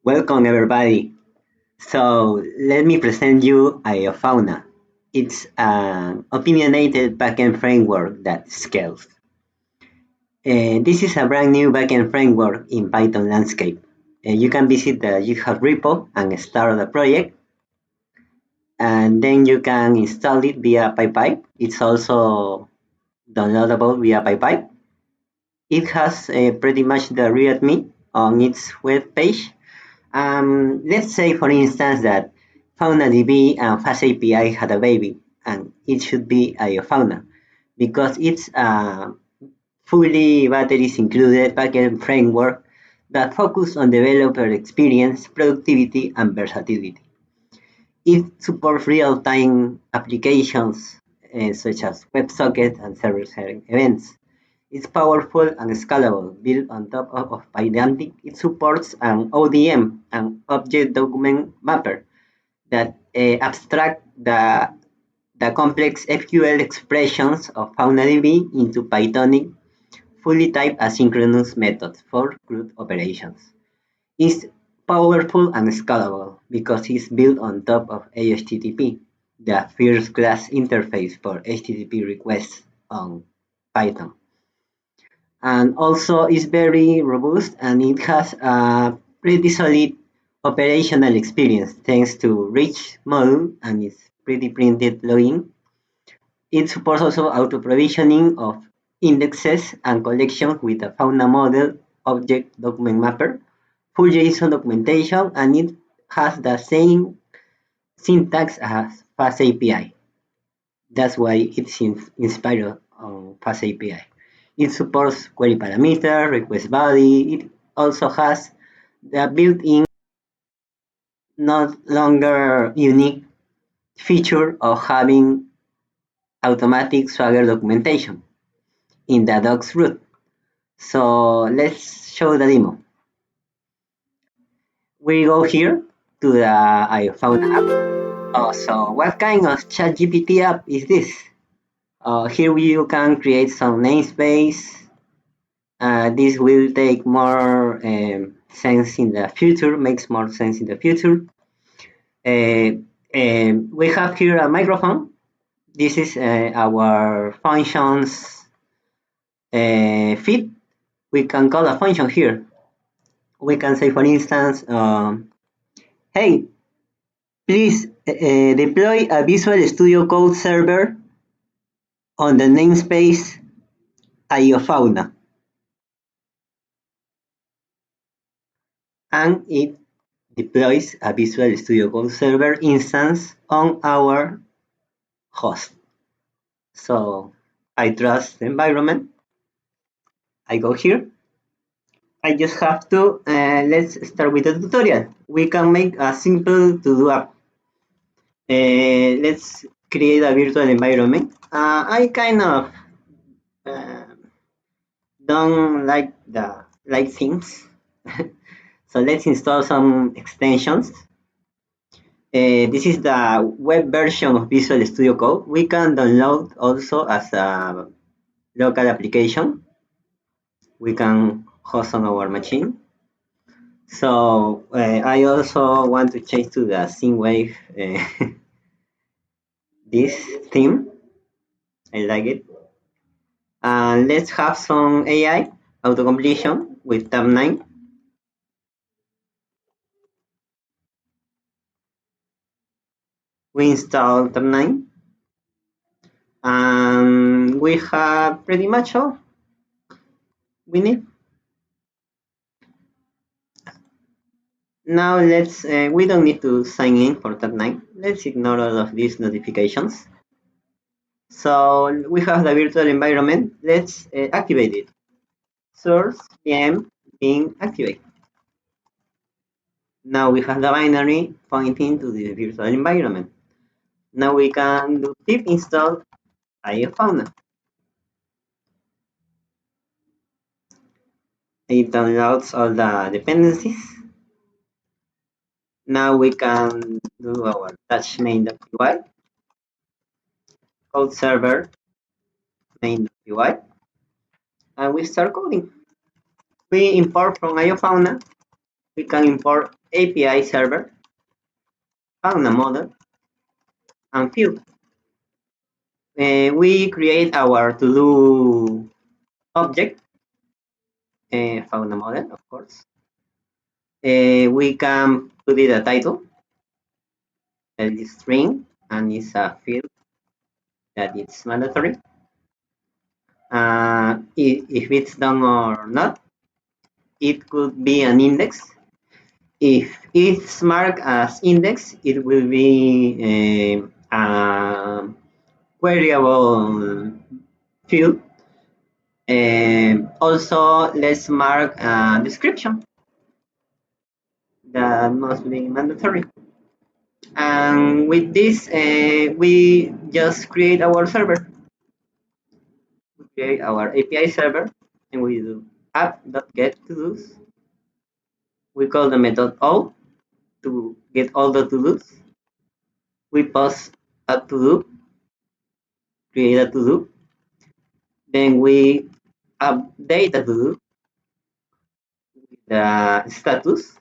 Welcome everybody. So let me present you AioFauna. It's an opinionated backend framework that scales. This is a brand new backend framework in Python landscape. You can visit the GitHub repo and start the project, and then you can install it via PyPy. It's also downloadable via PyPy. It has pretty much the README on its web page. Let's say, for instance, that FaunaDB and FastAPI had a baby, and it should be AioFauna, because it's a fully batteries included backend framework that focuses on developer experience, productivity, and versatility. It supports real-time applications such as WebSocket and server-side events. It's powerful and scalable, built on top of Pydantic. It supports an ODM, an object document mapper, that abstract the complex SQL expressions of FaunaDB into Pythonic, fully typed asynchronous methods for CRUD operations. It's powerful and scalable because it's built on top of HTTP, the first-class interface for HTTP requests on Python. And also it's very robust, and it has a pretty solid operational experience thanks to rich module and its pretty printed login. It supports also auto provisioning of indexes and collections with a fauna model object document mapper, full JSON documentation, and it has the same syntax as FastAPI. That's why it's inspired on FastAPI. It supports query parameter, request body. It also has the built-in, not longer unique feature of having automatic Swagger documentation in the docs root. So let's show the demo. We go here to the AioFauna app. So what kind of ChatGPT app is this? Here you can create some namespace. This will take more sense in the future, makes more sense in the future. We have here a microphone. This is our functions feed. We can call a function here. We can say, for instance, hey, please deploy a Visual Studio Code server on the namespace AioFauna. And it deploys a Visual Studio Code server instance on our host. So I trust the environment. I go here. I just have to, let's start with the tutorial. We can make a simple to-do app. Let's create a virtual environment. I kind of don't like things. So let's install some extensions. This is the web version of Visual Studio Code. We can download also as a local application. We can host on our machine. So I also want to change to the ThemeWave this theme. I like it. And let's have some AI auto-completion with tab 9. We install tab 9. And we have pretty much all we need. Now let's, we don't need to sign in for tab 9. Let's ignore all of these notifications. So we have the virtual environment. Let's activate it. Source VM being activated. Now we have the binary pointing to the virtual environment. Now we can do pip install AioFauna. It downloads all the dependencies. Now we can do our touch main.py, code server main.py, and we start coding. We import from AioFauna. We can import API server, fauna model, and field. We create our to-do object, fauna model, of course. We can put it a title, that is string, and it's a field that it's mandatory. If it's done or not, it could be an index. If it's marked as index, it will be a queryable field. Also, let's mark a description that must be mandatory. And with this, we just create our server. We create our API server, and we do app.get to-dos. We call the method all to get all the to-dos. We pass a to-do, create a to-do. Then we update a to-do with the status.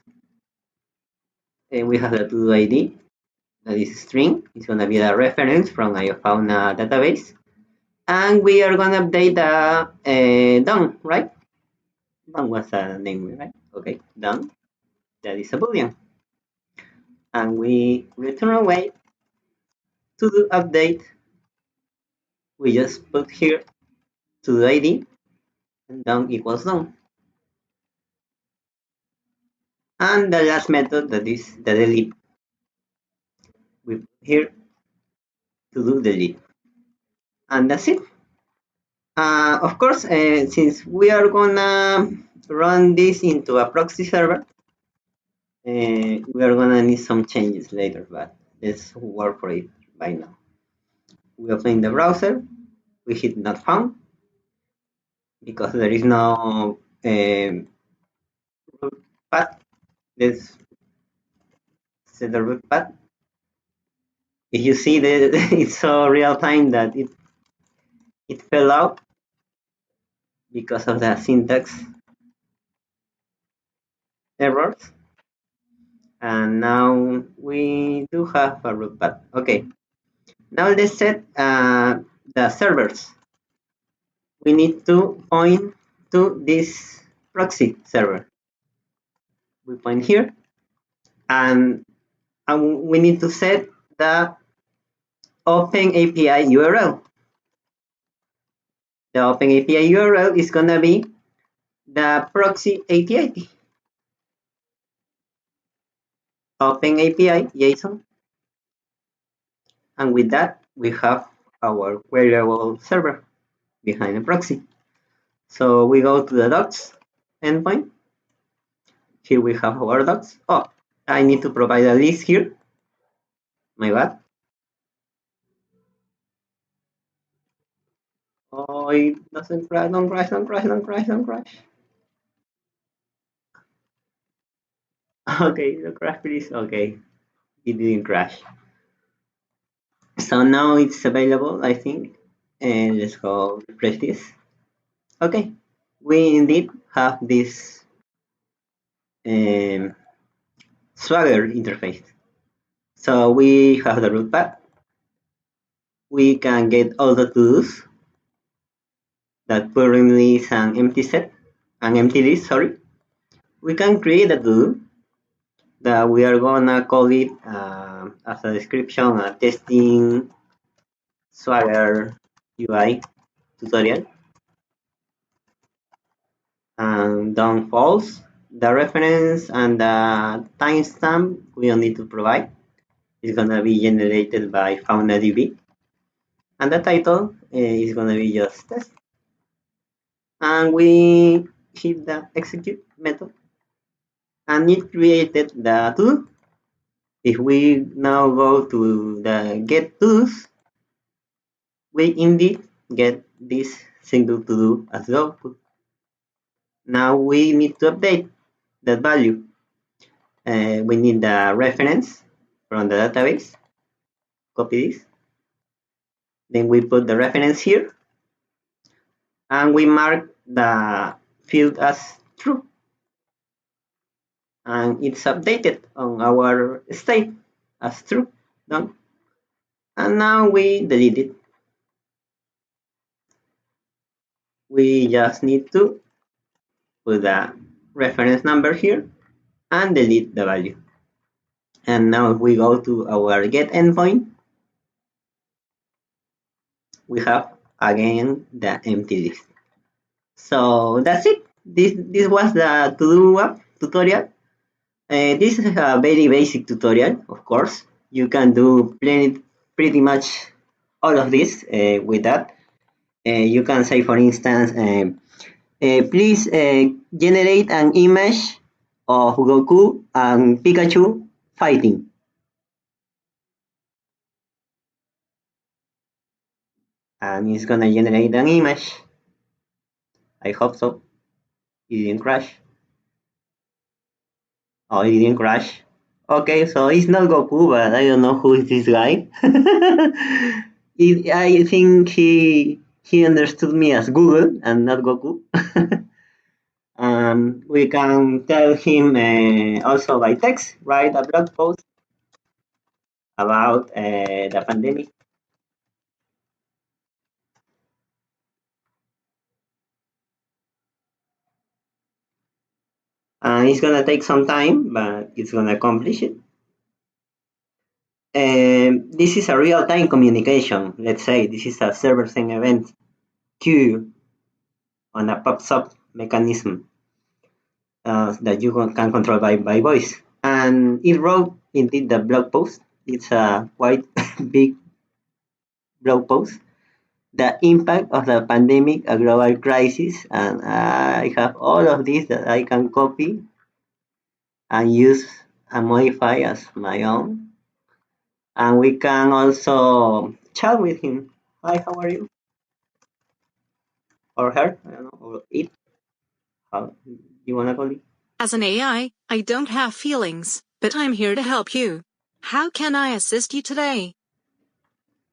And we have the to-do ID, that is string. It's going to be the reference from AioFauna database. And we are going to update the done, right? Done was the name, right? Okay, done. That is a boolean. And we return away to do update. We just put here to the ID and done equals done. And the last method, that is the delete. We put here to do delete. And that's it. Of course, since we are gonna run this into a proxy server, we are gonna need some changes later, but let's work for it by now. We open the browser, we hit not found, because there is no root path. Let's set the root path. If you see that it's so real time that it fell out because of the syntax errors. And now we do have a root path. Okay, now let's set the servers. We need to point to this proxy server. We point here, and we need to set the Open API URL. The Open API URL is gonna be the proxy 8080. Open API JSON. And with that, we have our queryable server behind the proxy. So we go to the docs endpoint. Here we have our docs. Oh, I need to provide a list here. My bad. Oh, it doesn't crash, don't crash, don't crash, don't crash, don't crash. Okay, don't crash, please. Okay, it didn't crash. So now it's available, I think. And let's go refresh this. Okay, we indeed have this Swagger interface. So we have the root path. We can get all the to-dos that currently is an empty set, an empty list, sorry. We can create a to-do that we are gonna call it as a description, a testing Swagger UI tutorial. And done false. The reference and the timestamp we don't need to provide. It's gonna be generated by FaunaDB. And the title is gonna be just test. And we hit the execute method. And it created the to-do. If we now go to the get to-dos, we indeed get this single to-do as the output. Now we need to update that value. We need the reference from the database. Copy this. Then we put the reference here. And we mark the field as true. and it's updated on our state as true. Done. And now we delete it. We just need to put a reference number here and delete the value. And now if we go to our get endpoint, we have again the empty list. So that's it. This was the to-do app tutorial. This is a very basic tutorial, of course. You can do pretty much all of this with that. You can say, for instance, please generate an image of Goku and Pikachu fighting. And it's gonna generate an image. I hope so. It didn't crash. Oh, it didn't crash. Okay, so it's not Goku, but I don't know who is this guy. I think he understood me as Google and not Goku. We can tell him also by text, write a blog post about the pandemic. It's gonna take some time, but it's gonna accomplish it. This is a real-time communication. Let's say this is a server-side event queue on a pops-up mechanism that you can control by voice. And it wrote indeed the blog post. It's a quite big blog post. The impact of the pandemic, a global crisis, and I have all of this that I can copy and use and modify as my own. And we can also chat with him. Hi, how are you? Or her, I don't know, or it. How you wanna call it? As an AI, I don't have feelings, but I'm here to help you. How can I assist you today?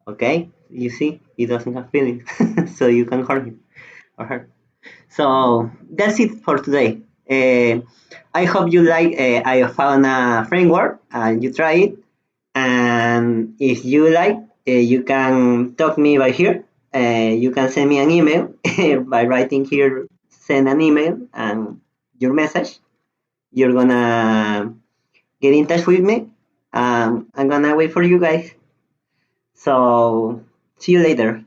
Okay, you see, he doesn't have feelings, so you can hurt him or her. So that's it for today. I hope you like AioFauna framework and you try it. And if you like, you can talk me by here. You can send me an email by writing here, send an email and your message. You're gonna get in touch with me. I'm gonna wait for you guys. So see you later.